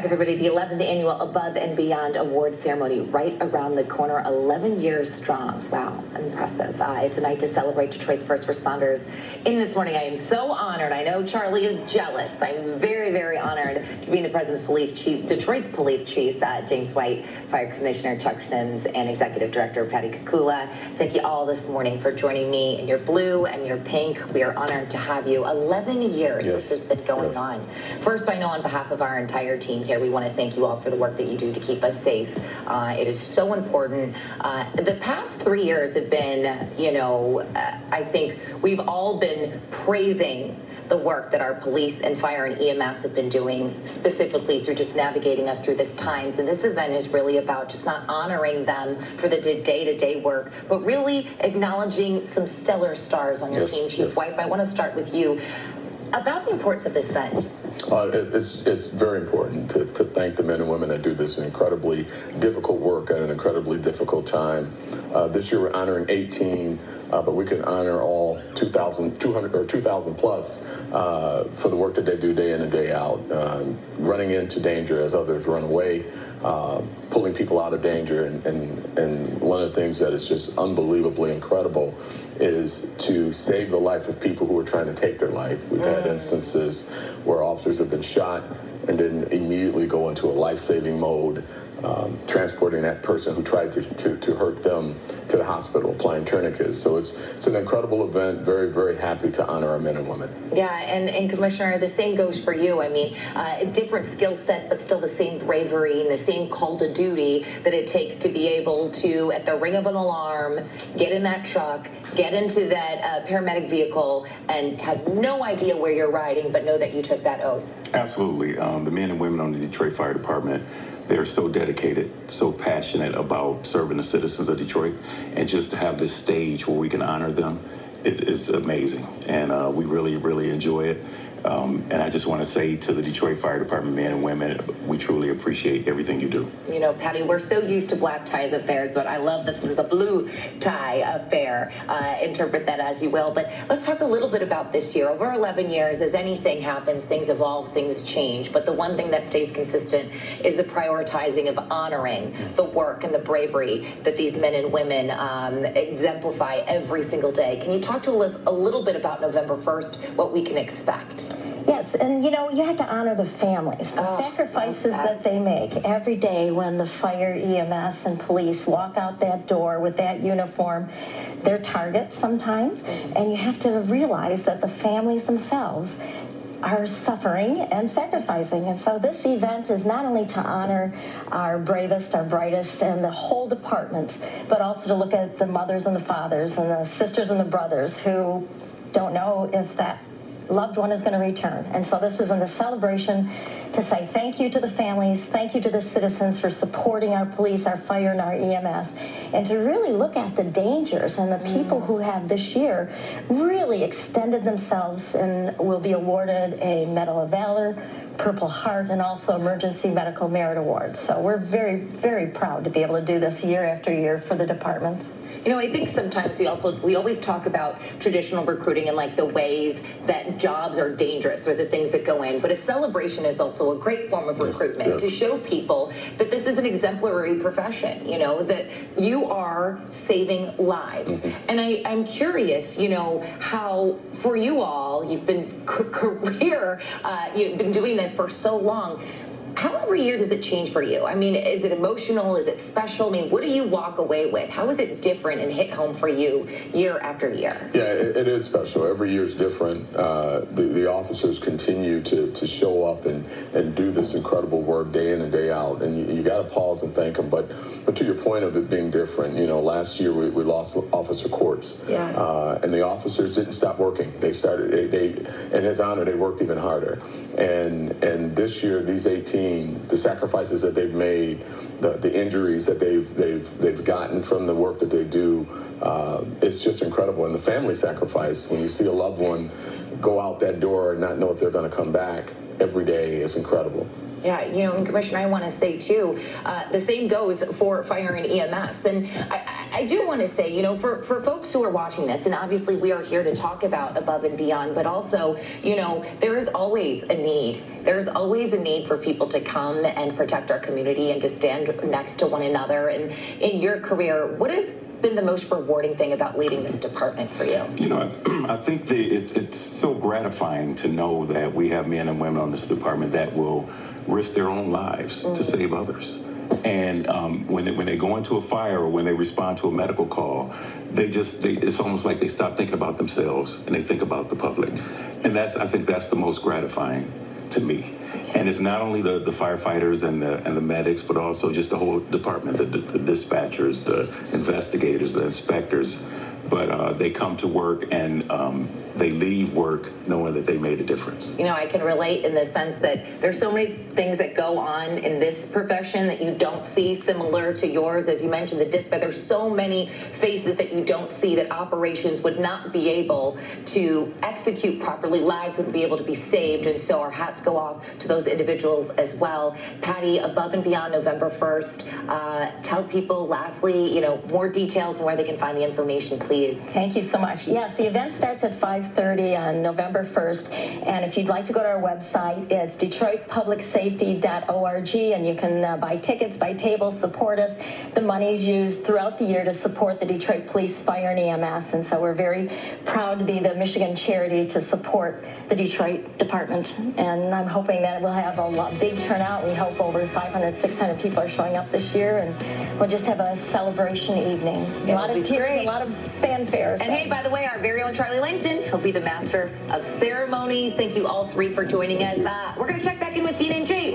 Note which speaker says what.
Speaker 1: everybody. The 11th annual Above and Beyond Award Ceremony right around the corner, 11 years strong. Wow, impressive. It's a night to celebrate Detroit's first responders. In this morning, I am so honored. I know Charlie is jealous. I'm very, very honored to be in the presence of Detroit's Police Chief, James White, Fire Commissioner Chuck Shins, and Executive Director Patty Kukula. Thank you all this morning for joining me in your blue and your pink. We are honored to have you. 11 years this has been going on. First, I know on behalf of our entire team here, we want to thank you all for the work that you do to keep us safe. It is so important. The past 3 years have been, I think we've all been praising the work that our police and fire and EMS have been doing, specifically through just navigating us through this times. And this event is really about just not honoring them for the day-to-day work, but really acknowledging some stellar stars on your team. Chief White, I want to start with you about the importance of this event.
Speaker 2: It's very important to thank the men and women that do this incredibly difficult work at an incredibly difficult time. This year we're honoring 18, but we can honor all 2,200 or 2,000 plus for the work that they do day in and day out, running into danger as others run away, pulling people out of danger. And one of the things that is just unbelievably incredible is to save the life of people who are trying to take their life. We've had instances where officers have been shot and then immediately go into a life-saving mode, transporting that person who tried to hurt them to the hospital, applying tourniquets. So it's an incredible event. Very, very happy to honor our men and women.
Speaker 1: Yeah, and Commissioner, the same goes for you. I mean, a different skill set, but still the same bravery and the same call to duty that it takes to be able to, at the ring of an alarm, get in that truck, get into that paramedic vehicle, and have no idea where you're riding, but know that you took that oath.
Speaker 3: Absolutely. The men and women on the Detroit Fire Department, they're so dedicated, so passionate about serving the citizens of Detroit, and just to have this stage where we can honor them, it is amazing, and we really, really enjoy it. And I just want to say to the Detroit Fire Department men and women, we truly appreciate everything you do.
Speaker 1: You know, Patty, we're so used to black ties affairs, but I love this is the blue tie affair. Interpret that as you will. But let's talk a little bit about this year. Over 11 years, as anything happens, things evolve, things change. But the one thing that stays consistent is the prioritizing of honoring the work and the bravery that these men and women exemplify every single day. Can you talk to us a little bit about November 1st, what we can expect?
Speaker 4: Yes, and you have to honor the families, the sacrifices that they make every day when the fire, EMS, and police walk out that door with that uniform. They're targets sometimes, and you have to realize that the families themselves are suffering and sacrificing. And so this event is not only to honor our bravest, our brightest, and the whole department, but also to look at the mothers and the fathers and the sisters and the brothers who don't know if that loved one is going to return. And so this is a celebration to say thank you to the families, thank you to the citizens for supporting our police, our fire, and our EMS, and to really look at the dangers and the people who have this year really extended themselves and will be awarded a Medal of Valor, Purple Heart, and also Emergency Medical Merit Awards. So we're very, very proud to be able to do this year after year for the department.
Speaker 1: You know, I think sometimes we always talk about traditional recruiting and like the ways that jobs are dangerous or the things that go in, but a celebration is also a great form of recruitment to show people that this is an exemplary profession, that you are saving lives. And I'm curious, how for you all, you've been you've been doing this for so long. How every year does it change for you? I mean, is it emotional? Is it special? I mean, what do you walk away with? How is it different and hit home for you year after year?
Speaker 2: Yeah, it is special. Every year is different. The officers continue to show up and do this incredible work day in and day out. And you got to pause and thank them. But to your point of it being different, last year we lost Officer Courts.
Speaker 1: Yes.
Speaker 2: And the officers didn't stop working. They started, in his honor, they worked even harder. And this year, these 18, the sacrifices that they've made, the injuries that they've gotten from the work that they do, it's just incredible. And the family sacrifice, when you see a loved one go out that door and not know if they're going to come back every day, it's incredible.
Speaker 1: Yeah, and Commissioner, I want to say too, the same goes for fire and EMS. And I do want to say, for folks who are watching this, and obviously we are here to talk about above and beyond, but also, there is always a need. There's always a need for people to come and protect our community and to stand next to one another. And in your career, what has been the most rewarding thing about leading this department for you?
Speaker 3: I think it's so gratifying to know that we have men and women on this department that will risk their own lives to save others. And when they go into a fire or when they respond to a medical call, it's almost like they stop thinking about themselves and they think about the public. And I think that's the most gratifying to me. And it's not only the firefighters and the medics, but also just the whole department, the dispatchers, the investigators, the inspectors. But they come to work and they leave work knowing that they made a difference.
Speaker 1: I can relate in the sense that there's so many things that go on in this profession that you don't see similar to yours. As you mentioned, the dispatch, there's so many faces that you don't see that operations would not be able to execute properly. Lives wouldn't be able to be saved. And so our hats go off to those individuals as well. Patty, above and beyond November 1st, tell people lastly, more details and where they can find the information, please.
Speaker 4: Thank you so much. Yes, the event starts at 5:30 on November 1st. And if you'd like to go to our website, it's DetroitPublicSafety.org, and you can buy tickets, buy tables, support us. The money's used throughout the year to support the Detroit Police, Fire, and EMS. And so we're very proud to be the Michigan charity to support the Detroit Department. And I'm hoping that we'll have a big turnout. We hope over 500, 600 people are showing up this year, and we'll just have a celebration evening. A lot of tears, a lot of fanfare.
Speaker 1: And hey, by the way, our very own Charlie Langton, he'll be the master of ceremonies. Thank you all three for joining us. We're going to check back in with Dina and Jay.